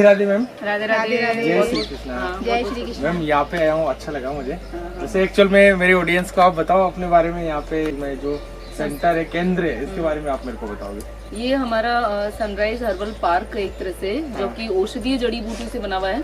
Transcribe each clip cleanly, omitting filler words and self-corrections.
Radhe ma'am. Radhe Radhe. जय श्री कृष्ण। जय Shri Krishna. Ma'am यहाँ पे आया हूँ, अच्छा लगा मुझे। जैसे एक्चुअल में मेरे ऑडियंस को आप बताओ अपने बारे में, यहाँ पे मैं जो सेंटर है, केंद्र है, इसके बारे में आप मेरे को बताओगे। ये हमारा सनराइज हर्बल पार्क है एक तरह से, जो कि औषधीय जड़ी बूटी से बना हुआ है।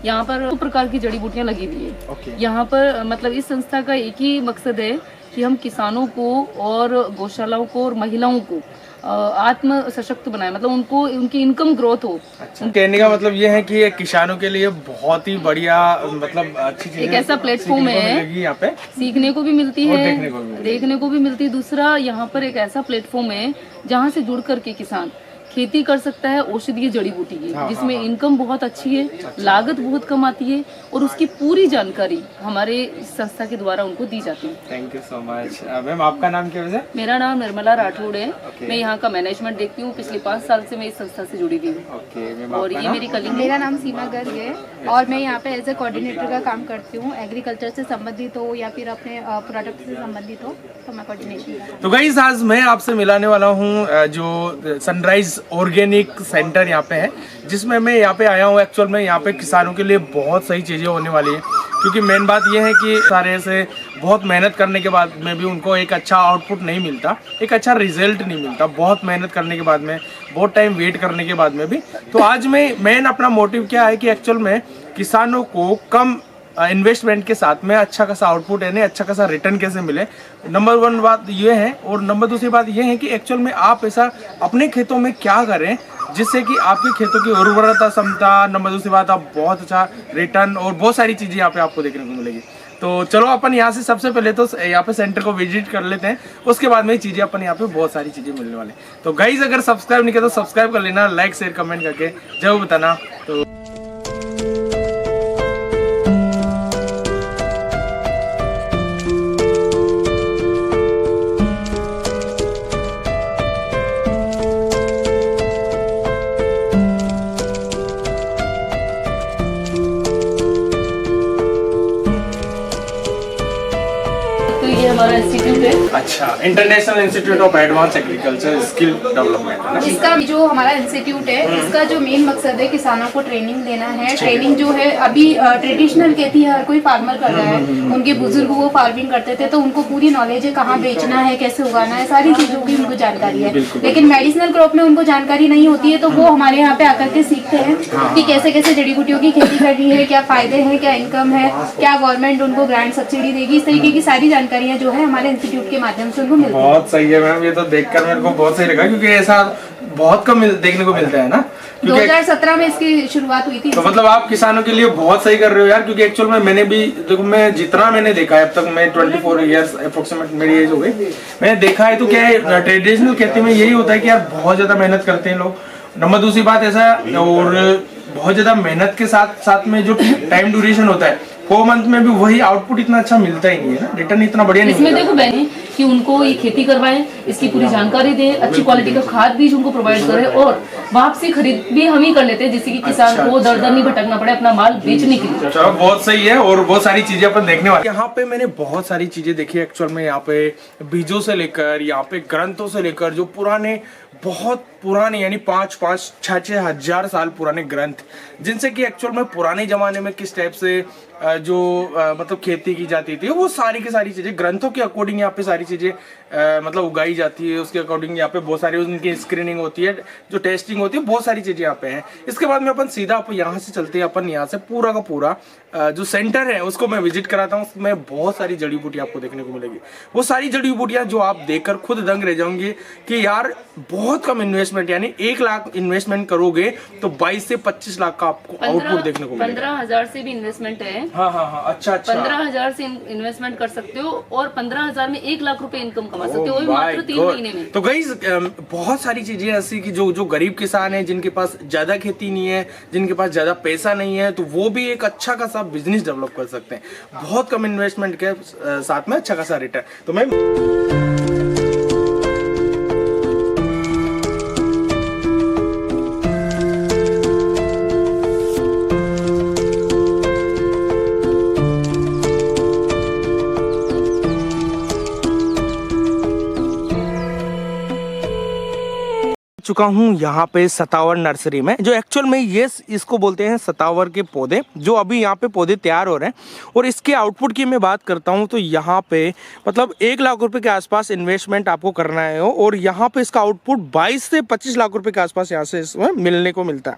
यहाँ पर दो प्रकार की जड़ी बूटियाँ लगी हुई है। यहाँ पर मतलब इस संस्था का एक ही मकसद है कि हम किसानों को और गौशालाओं को और महिलाओं को आत्म सशक्त बनाए, मतलब उनको उनकी इनकम ग्रोथ हो। अच्छा, कहने का मतलब ये है कि ये किसानों के लिए बहुत ही बढ़िया, मतलब अच्छी चीज, एक ऐसा प्लेटफॉर्म है, यहाँ पे सीखने को भी मिलती है, देखने को भी मिलती है। दूसरा, यहाँ पर एक ऐसा प्लेटफॉर्म है जहाँ से जुड़ करके किसान खेती कर सकता है औषधीय जड़ी बूटी की, जिसमें इनकम बहुत अच्छी है, लागत बहुत कम आती है और उसकी पूरी जानकारी हमारे संस्था के द्वारा उनको दी जाती है। Thank you so much. Ma'am आपका नाम क्या है? मेरा नाम निर्मला राठौड़ है। मैं यहाँ का मैनेजमेंट देखती हूँ। पिछले 5 साल से मैं इस संस्था से जुड़ी हुई हूँ। और ये मेरी कलीग। मेरा नाम सीमा गर्ग है और मैं यहाँ पे एज ए कोऑर्डिनेटर का काम करती हूँ। एग्रीकल्चर से संबंधित हो या फिर अपने प्रोडक्ट से संबंधित हो तो मैं कोऑर्डिनेशन। तो गाइस, आज मैं आपसे मिलाने वाला हूँ जो सनराइज ऑर्गेनिक सेंटर यहाँ पे है, जिसमें मैं यहाँ पे आया हूँ। एक्चुअल में यहाँ पे किसानों के लिए बहुत सही चीज़ें होने वाली है, क्योंकि मेन बात ये है कि सारे से बहुत मेहनत करने के बाद में भी उनको एक अच्छा आउटपुट नहीं मिलता, एक अच्छा रिजल्ट नहीं मिलता, बहुत मेहनत करने के बाद में, बहुत टाइम वेट करने के बाद में भी। तो आज मेन अपना मोटिव क्या है कि एक्चुअल में किसानों को कम इन्वेस्टमेंट के साथ में अच्छा खासा आउटपुट यानी अच्छा खासा रिटर्न कैसे मिले, नंबर 1 बात ये है। और नंबर 2 बात ये है कि एक्चुअल में आप ऐसा अपने खेतों में क्या करें जिससे कि आपके खेतों की उर्वरता क्षमता, नंबर 2 बात आप बहुत अच्छा रिटर्न और बहुत सारी चीज़ें यहाँ पे आपको देखने को मिलेगी। तो चलो अपन यहाँ से सबसे पहले तो यहाँ पे सेंटर को विजिट कर लेते हैं, उसके बाद में चीज़ें अपन यहाँ पे बहुत सारी चीज़ें मिलने वाली। तो गाइज, अगर सब्सक्राइब नहीं किया तो सब्सक्राइब कर लेना, लाइक शेयर कमेंट करके जरूर बताना। तो ये हमारा इंस्टीट्यूट है। अच्छा, international institute of advance agriculture skill development है ना? इसका जो हमारा इंस्टीट्यूट है, इसका जो मेन मकसद है किसानों को ट्रेनिंग देना है। ट्रेनिंग जो है अभी ट्रेडिशनल खेती हर कोई फार्मर कर रहा है। उनके बुजुर्ग वो फार्मिंग करते थे तो उनको पूरी नॉलेज है कहाँ बेचना है, कैसे उगाना है, सारी चीजों की उनको जानकारी है। लेकिन मेडिसिनल क्रॉप में उनको जानकारी नहीं होती है, तो वो हमारे यहाँ पे आकर के सीखते हैं कि कैसे कैसे जड़ी बूटियों की खेती करनी है, क्या फायदे हैं, क्या इनकम है, क्या गवर्नमेंट उनको ग्रांट सब्सिडी देगी, इस तरीके की सारी जानकारियाँ जो है हमारे इंस्टीट्यूट के माध्यम से उनको मिलती है। बहुत सही है मैम, ये तो देखकर मेरे को बहुत सही लगा, क्योंकि ऐसा बहुत कम देखने को मिलता है ना। 2017 में इसकी शुरुआत हुई थी। तो मतलब आप किसानों के लिए बहुत सही कर रहे हो यार, क्योंकि एक्चुअल में मैंने भी देखो, मैं जितना मैंने देखा है अब तक, मैं 24 इयर्स अप्रोक्सीमेट मेरी एज हो गई, मैंने देखा है। तो क्या है, ट्रेडिशनल खेती में यही होता है कि यार बहुत ज्यादा मेहनत करते हैं लोग। नंबर 2 बात ऐसा, और बहुत ज्यादा मेहनत के साथ साथ में जो टाइम ड्यूरेशन होता है, 4 मंथ में भी वही आउटपुट इतना अच्छा मिलता ही नहीं है ना, रिटर्न इतना बढ़िया नहीं। इसमें देखो बहनी कि उनको ये खेती करवाएं, इसकी पूरी जानकारी दें, अच्छी क्वालिटी का खाद बीज उनको प्रोवाइड करें और वापसी खरीद भी हम ही कर लेते हैं, जिससे कि किसान को दर दर नहीं भटकना पड़े अपना माल बेचने के लिए। चलो, बहुत सही है और बहुत सारी चीजें अपन देखने वाले। यहाँ पे मैंने बहुत सारी चीजें देखी एक्चुअल में। यहाँ पे बीजों से लेकर, यहाँ पे ग्रंथों से लेकर, जो पुराने, बहुत पुराने यानी 5-6 हजार साल पुराने ग्रंथ, जिनसे कि एक्चुअल में पुराने जमाने में किस टाइप से जो मतलब खेती की जाती थी, वो सारी की सारी चीजें ग्रंथों के अकॉर्डिंग यहाँ पे सारी चीजें मतलब उगाई जाती है। उसके अकॉर्डिंग यहाँ पे बहुत सारी उनकी स्क्रीनिंग होती है, जो टेस्टिंग होती है, बहुत सारी चीजें यहाँ पे हैं। इसके बाद में अपन सीधा अपन यहाँ से चलते हैं, अपन यहाँ से पूरा का पूरा जो सेंटर है उसको मैं विजिट कराता हूँ। उसमें बहुत सारी जड़ी बूटियाँ आपको देखने को मिलेगी, वो सारी जड़ी बूटियाँ जो आप देखकर खुद दंग रह जाओगे कि यार बहुत कम इन्वेस्टमेंट, यानी 1 लाख इन्वेस्टमेंट करोगे तो 22 से 25 लाख का आपको आउटपुट देखने को मिलेगा। 15,000 से भी इन्वेस्टमेंट है। हाँ, अच्छा। 15,000 से इन्वेस्टमेंट कर सकते हो और 15,000 में 1 लाख रुपए इनकम कमा सकते हो, वो भी मात्र 3 महीने में। तो गाइस, बहुत सारी चीजें ऐसी कि जो गरीब किसान है, जिनके पास ज्यादा खेती नहीं है, जिनके पास ज्यादा पैसा नहीं है, तो वो भी एक अच्छा खासा बिजनेस डेवलप कर सकते हैं बहुत कम इन्वेस्टमेंट के साथ में अच्छा खासा रिटर्न। तो मैं चुका हूँ यहाँ पे सतावर नर्सरी में, जो एक्चुअल में ये इसको बोलते हैं सतावर के पौधे, जो अभी यहाँ पे पौधे तैयार हो रहे हैं। और इसके आउटपुट की मैं बात करता हूँ तो यहाँ पे मतलब 1 लाख रुपए के आसपास इन्वेस्टमेंट आपको करना है और यहाँ पे इसका आउटपुट 22 से 25 लाख रुपए के आसपास यहाँ से इसमें मिलने को मिलता है।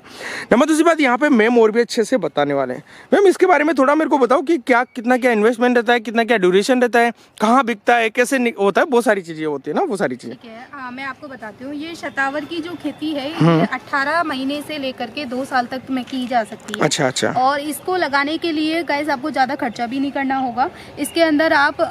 नंबर दूसरी बात, यहाँ पे मैम और भी अच्छे से बताने वाले हैं। मैम इसके बारे में थोड़ा मेरे को बताओ कि क्या कितना क्या इन्वेस्टमेंट रहता है, कितना क्या ड्यूरेशन रहता है, कहाँ बिकता है, कैसे होता है, बहुत सारी चीजें होती है ना, वो सारी चीजें। ठीक है, मैं आपको बताती हूँ। ये शतावर की जो खेती है ये 18 महीने से लेकर के 2 साल तक में की जा सकती है। अच्छा अच्छा। और इसको लगाने के लिए गाइस आपको ज़्यादा खर्चा भी नहीं करना होगा। इसके अंदर आप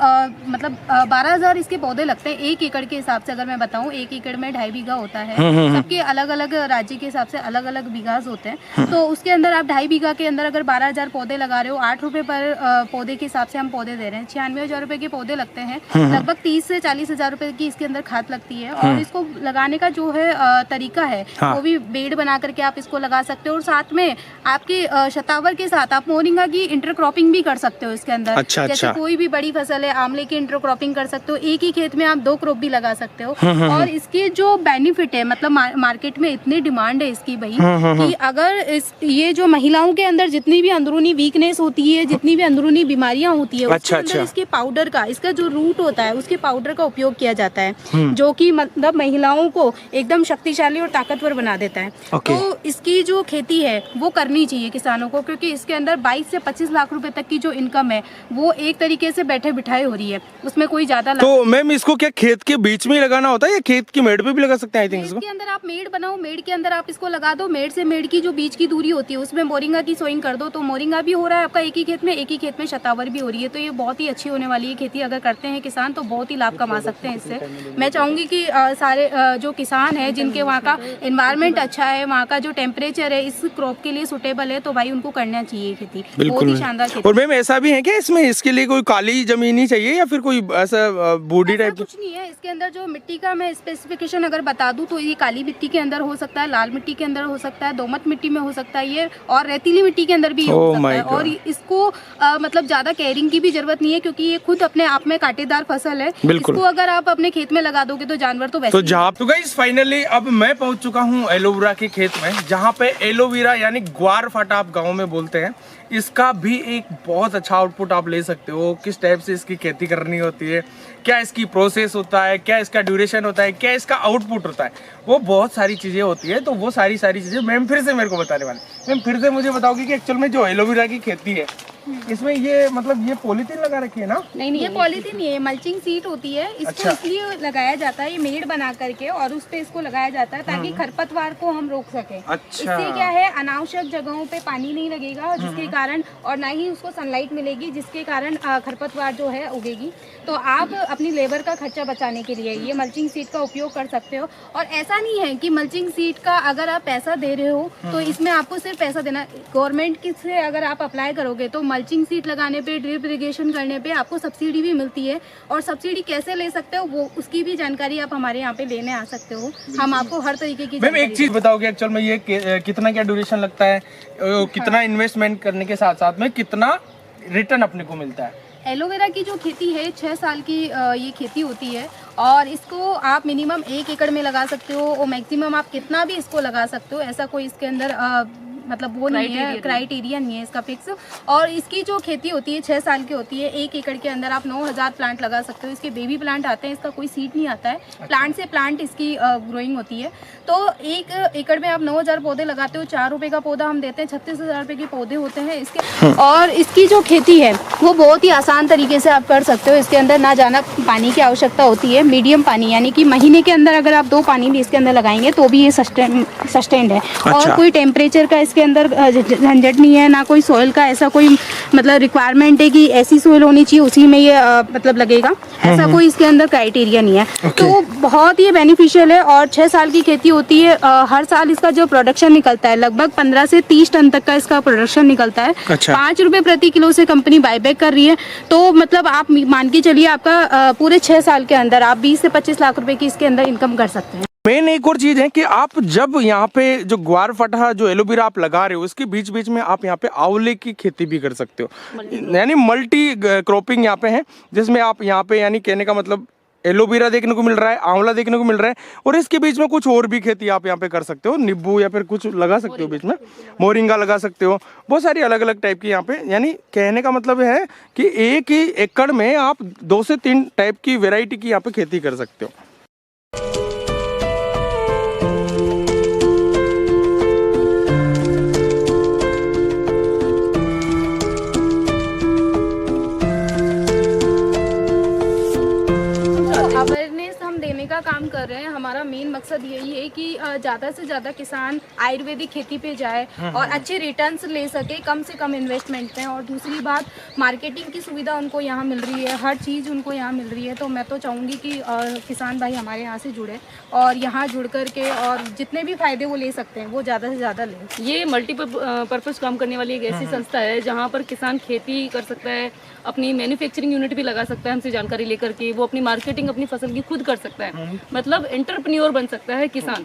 मतलब 12,000 इसके पौधे लगते हैं 1 एकड़ के हिसाब से। अगर मैं बताऊँ 1 एकड़ में 2.5 बीघा होता है, सबके अलग अलग राज्य के हिसाब से अलग अलग बीघाज होते हैं। तो उसके अंदर आप 2.5 बीघा के अंदर अगर 12,000 पौधे लगा रहे हो, 8 रुपए पर पौधे के हिसाब से हम पौधे दे रहे हैं। 96,000 रुपए के पौधे लगते हैं, लगभग 30 से 40,000 रुपए की इसके अंदर खाद लगती है। और इसको लगाने का जो है तरीका है वो भी बेड बना करके आप इसको लगा सकते हो। और साथ में आपके शतावर के साथ आप मोरिंगा की इंटरक्रॉपिंग भी कर सकते हो इसके अंदर। अच्छा, जैसे अच्छा। कोई भी बड़ी फसल है, आंवले की इंटरक्रॉपिंग कर सकते हो। एक ही खेत में आप 2 क्रॉप भी लगा सकते हो। और इसके जो बेनिफिट है, मतलब मार्केट में इतनी डिमांड है इसकी भाई कि अगर ये जो महिलाओं के अंदर जितनी भी अंदरूनी वीकनेस होती है, जितनी भी अंदरूनी बीमारियां होती है, उसके अंदर इसके पाउडर का, इसका जो रूट होता है उसके पाउडर का उपयोग किया जाता है, जो कि मतलब महिलाओं को एकदम शक्तिशाली और ताकतवर बना देता है। तो इसकी जो खेती है वो करनी चाहिए किसानों को, क्योंकि इसके अंदर 22 से 25 लाख रुपए तक की जो इनकम है वो एक तरीके से बैठे बिठाए हो रही है, उसमें कोई ज्यादा। तो मैम इसको क्या खेत के बीच में ही लगाना होता है या खेत की मेड़ पे भी लगा सकते हैं? आई थिंक इसके अंदर आप मेड़ बनाओ, मेड़ के अंदर आप इसको लगा दो। मेड़ से मेड़ की जो बीच की दूरी होती है उसमें मोरिंगा की सोइंग कर दो, तो मोरिंगा भी हो रहा है आपका एक ही खेत में, एक ही खेत में शतावर भी हो रही है। तो ये बहुत ही अच्छी होने वाली है खेती। अगर करते हैं किसान तो बहुत ही लाभ कमा सकते हैं इससे। मैं चाहूंगी कि सारे जो किसान है जिनके वहाँ का एनवायरनमेंट अच्छा है, वहाँ का जो टेम्परेचर है इस क्रॉप के लिए सुटेबल है, तो भाई उनको करना चाहिए खेती। बहुत ही शानदार खेती। और मैम ऐसा भी है क्या इसमें, इसके लिए कोई काली जमीन ही चाहिए या फिर कोई ऐसा बूढ़ी टाइप? कुछ नहीं है इसके अंदर। जो मिट्टी का मैं स्पेसिफिकेशन अगर बता दूं तो ये काली मिट्टी के अंदर हो सकता है, लाल मिट्टी के अंदर हो सकता है, दोमट मिट्टी में हो सकता है ये, और रेतीली मिट्टी के अंदर भी हो सकता है। और इसको मतलब ज्यादा केयरिंग की भी जरूरत नहीं है, क्योंकि ये खुद अपने आप में कांटेदार फसल है। इसको अगर आप अपने खेत में लगा दोगे तो जानवर तो वैसे तो गाइस फाइनली अब मैं पहुंच चुका हूं एलोवेरा के खेत में, जहां पे एलोवेरा यानी ग्वारफाटा आप गाँव में बोलते हैं, इसका भी एक बहुत अच्छा आउटपुट आप ले सकते हो। किस टाइप से इसकी खेती करनी होती है, क्या इसकी प्रोसेस होता है, क्या इसका ड्यूरेशन होता है, क्या इसका आउटपुट होता है, वो बहुत सारी चीज़ें होती है। तो वो सारी चीज़ें मैम फिर से मेरे को बताने वाले। मैम फिर से मुझे बताओगे कि एक्चुअल में जो एलोवेरा की खेती है इसमें ये मतलब ये पॉलीथीन लगा रखी है ना? नहीं, ये पॉलीथीन नहीं है, मल्चिंग सीट होती है। इसको इसलिए लगाया जाता है, ये मेड़ बना करके, और उस पे इसको लगाया जाता है ताकि खरपतवार को हम रोक सके। अच्छा। इससे क्या है, अनावश्यक जगहों पे पानी नहीं लगेगा जिसके कारण, और ना ही उसको सनलाइट मिलेगी जिसके कारण खरपतवार जो है उगेगी। तो आप अपनी लेबर का खर्चा बचाने के लिए ये मल्चिंग सीट का उपयोग कर सकते हो। और ऐसा नहीं है कि मल्चिंग सीट का अगर आप पैसा दे रहे हो तो इसमें आपको सिर्फ पैसा देना। गवर्नमेंट से अगर आप अप्लाई करोगे तो मल्चिंग सीट लगाने पे, ड्रिप इरिगेशन करने पे आपको सब्सिडी भी मिलती है। और सब्सिडी कैसे ले सकते हो वो उसकी भी जानकारी आप हमारे यहाँ पे लेने आ सकते हो। हम आपको हर तरीके की मैम एक चीज बताओगे एक्चुअल में ये कितना क्या ड्यूरेशन लगता है, कितना इन्वेस्टमेंट करने के साथ साथ में कितना रिटर्न अपने को मिलता है? एलोवेरा की जो खेती है 6 साल की ये खेती होती है, और इसको आप मिनिमम 1 एकड़ में लगा सकते हो, और मैक्सिमम आप कितना भी इसको लगा सकते हो। ऐसा कोई इसके अंदर मतलब वो नहीं है, क्राइटेरिया नहीं है इसका फिक्स। और इसकी जो खेती होती है 6 साल की होती है। 1 एकड़ के अंदर आप 9,000 प्लांट लगा सकते हो। इसके बेबी प्लांट आते हैं, इसका कोई सीड नहीं आता है। प्लांट से प्लांट इसकी ग्रोइंग होती है। तो 1 एकड़ में आप 9,000 पौधे लगाते हो, 4 रुपए का पौधा हम देते हैं, 36,000 रुपए के पौधे होते हैं इसके। और इसकी जो खेती है वो बहुत ही आसान तरीके से आप कर सकते हो। इसके अंदर ना जाना पानी की आवश्यकता होती है, मीडियम पानी, यानी कि महीने के अंदर अगर आप 2 पानी भी इसके अंदर लगाएंगे तो भी ये सस्टेन्ड है। और कोई टेम्परेचर का इसके अंदर झंझट नहीं है, ना कोई सॉइल का ऐसा कोई मतलब रिक्वायरमेंट है कि ऐसी सॉइल होनी चाहिए उसी में ये मतलब लगेगा, ऐसा कोई इसके अंदर क्राइटेरिया नहीं है। तो बहुत ही बेनिफिशियल है। और 6 साल की खेती होती है। हर साल इसका जो प्रोडक्शन निकलता है लगभग 15 से 30 टन तक का इसका प्रोडक्शन निकलता है। 5 रुपए प्रति किलो से कंपनी बायबैक कर रही है। तो मतलब आप मान के चलिए आपका पूरे 6 साल के अंदर आप 20 से 25 लाख रुपए की इसके अंदर इनकम कर सकते हैं। मेन एक और चीज है कि आप जब यहाँ पे जो ग्वारफाटा जो एलोवेरा आप लगा रहे हो उसके बीच बीच में आप यहाँ पे आंवले की खेती भी कर सकते हो, यानी मल्टी क्रॉपिंग यहाँ पे है, जिसमें आप यहाँ पे यानी कहने का मतलब एलोवेरा देखने को मिल रहा है, आंवला देखने को मिल रहा है, और इसके बीच में कुछ और भी खेती आप यहाँ पे कर सकते हो, नींबू या फिर कुछ लगा सकते हो बीच में, मोरिंगा लगा सकते हो, बहुत सारी अलग अलग टाइप की यहाँ पे। यानी कहने का मतलब है कि एक ही एकड़ में आप 2 से 3 टाइप की वेराइटी की यहाँ पे खेती कर सकते हो। अवेयरनेस हम देने का काम कर रहे हैं। हमारा मेन मकसद यही है कि ज़्यादा से ज़्यादा किसान आयुर्वेदिक खेती पे जाए और अच्छे रिटर्न्स ले सके कम से कम इन्वेस्टमेंट में। और दूसरी बात, मार्केटिंग की सुविधा उनको यहाँ मिल रही है, हर चीज़ उनको यहाँ मिल रही है। तो मैं तो चाहूँगी कि किसान भाई हमारे यहाँ से जुड़े और यहाँ जुड़ कर के और जितने भी फ़ायदे वो ले सकते हैं वो ज़्यादा से ज़्यादा लें। ये मल्टीपर्पज़ काम करने वाली एक ऐसी संस्था है जहाँ पर किसान खेती कर सकता है, अपनी मैन्युफैक्चरिंग यूनिट भी लगा सकता है हमसे जानकारी लेकर के, वो अपनी मार्केटिंग अपनी फसल की खुद कर सकता है, मतलब एंटरप्रेन्योर बन सकता है किसान।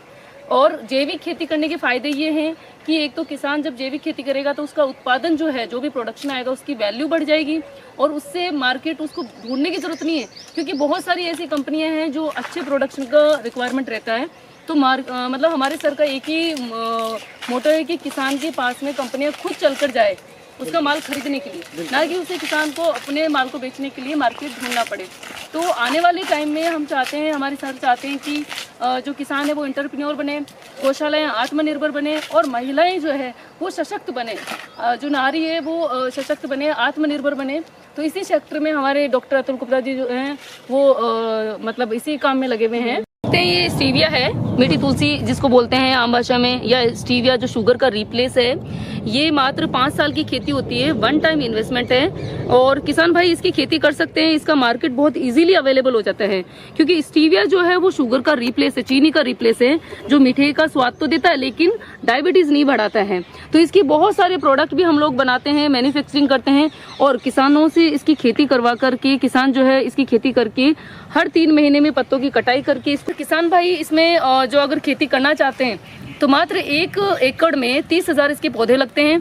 और जैविक खेती करने के फायदे ये हैं कि एक तो किसान जब जैविक खेती करेगा तो उसका उत्पादन जो है, जो भी प्रोडक्शन आएगा उसकी वैल्यू बढ़ जाएगी और उससे मार्केट उसको ढूंढने की जरूरत नहीं है, क्योंकि बहुत सारी ऐसी कंपनियां हैं जो अच्छे प्रोडक्शन का रिक्वायरमेंट रहता है। तो मतलब हमारे सर का एक ही मोटो है कि किसान के पास में कंपनियां खुद चलकर जाए उसका माल खरीदने के लिए, ना कि उसे किसान को अपने माल को बेचने के लिए मार्केट ढूंढना पड़े। तो आने वाले टाइम में हम चाहते हैं, हमारे सर चाहते हैं कि जो किसान है वो एंटरप्रेन्योर बने, गौशालाएं आत्मनिर्भर बने और महिलाएं जो है वो सशक्त बने, जो नारी है वो सशक्त बने, आत्मनिर्भर बने। तो इसी क्षेत्र में हमारे डॉक्टर अतुल गुप्ता जी जो हैं वो मतलब इसी काम में लगे हुए हैं। ये स्टीविया है, मीठी तुलसी जिसको बोलते हैं आम भाषा में, या स्टीविया जो शुगर का रिप्लेस है। ये मात्र 5 साल की खेती होती है, 1 टाइम इन्वेस्टमेंट है और किसान भाई इसकी खेती कर सकते हैं। इसका मार्केट बहुत इजीली अवेलेबल हो जाता है, क्योंकि स्टीविया जो है वो शुगर का रिप्लेस है, चीनी का रिप्लेस है, जो मीठे का स्वाद तो देता है लेकिन डायबिटीज नहीं बढ़ाता है। तो इसकी बहुत सारे प्रोडक्ट भी हम लोग बनाते हैं, मैन्युफैक्चरिंग करते हैं और किसानों से इसकी खेती करवा करके किसान जो है इसकी खेती करके हर 3 महीने में पत्तों की कटाई करके इसको किसान भाई इसमें जो अगर खेती करना चाहते हैं तो मात्र 1 एकड़ में 30,000 इसके पौधे लगते हैं।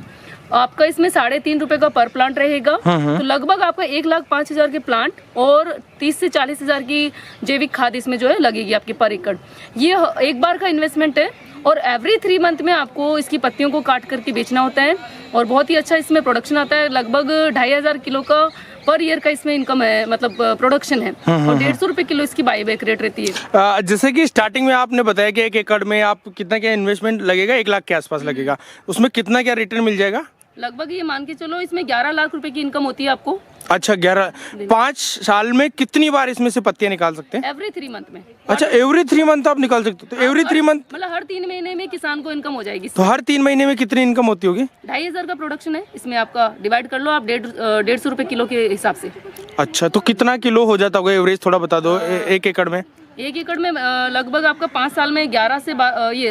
आपका इसमें 3.5 रुपए का पर प्लांट रहेगा, तो लगभग आपका 1,05,000 के प्लांट और 30 से 40,000 की जैविक खाद इसमें जो है लगेगी आपके पर एकड़। ये एक बार का इन्वेस्टमेंट है और एवरी 3 मंथ में आपको इसकी पत्तियों को काट करके बेचना होता है और बहुत ही अच्छा इसमें प्रोडक्शन आता है। लगभग 2,500 किलो का पर ईयर का इसमें इनकम है, मतलब प्रोडक्शन है और 150 रुपए किलो इसकी बाईबैक रेट रहती है। जैसे कि स्टार्टिंग में आपने बताया कि 1 एकड़ में आप कितना क्या इन्वेस्टमेंट लगेगा, 1 लाख के आसपास लगेगा, उसमें कितना क्या रिटर्न मिल जाएगा? लगभग ये मान के चलो इसमें 11 लाख रुपए की इनकम होती है आपको। अच्छा, 5 साल में कितनी बार इसमें से पत्तियां निकाल सकते हैं? एवरी 3 मंथ में। अच्छा, एवरी 3 मंथ आप निकाल सकते हो? तो एवरी 3 मंथ मतलब हर 3 महीने में किसान को इनकम हो जाएगी। तो हर 3 महीने में कितनी इनकम होती होगी? 2,500 का प्रोडक्शन है इसमें, आपका डिवाइड कर लो आप 150 रुपए किलो के हिसाब से। अच्छा, तो कितना किलो हो जाता होगा एवरेज, थोड़ा बता दो 1 एकड़ में? 1 एकड़ में लगभग आपका 5 साल में 11 से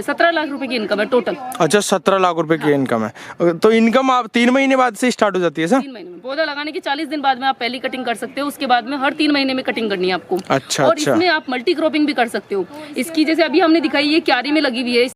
17 लाख रुपए की इनकम है टोटल। अच्छा, 17 लाख रुपए की इनकम है। तो इनकम आप 3 महीने बाद से स्टार्ट हो जाती है सर? 3 महीने में। पौधा लगाने के 40 दिन बाद में आप पहली कटिंग कर सकते हो, उसके बाद में हर 3 महीने में कटिंग करनी है आपको। अच्छा, और इसमें आप मल्टी क्रॉपिंग भी कर सकते हो। इसकी जैसे अभी हमने दिखाई ये क्यारी में लगी हुई है,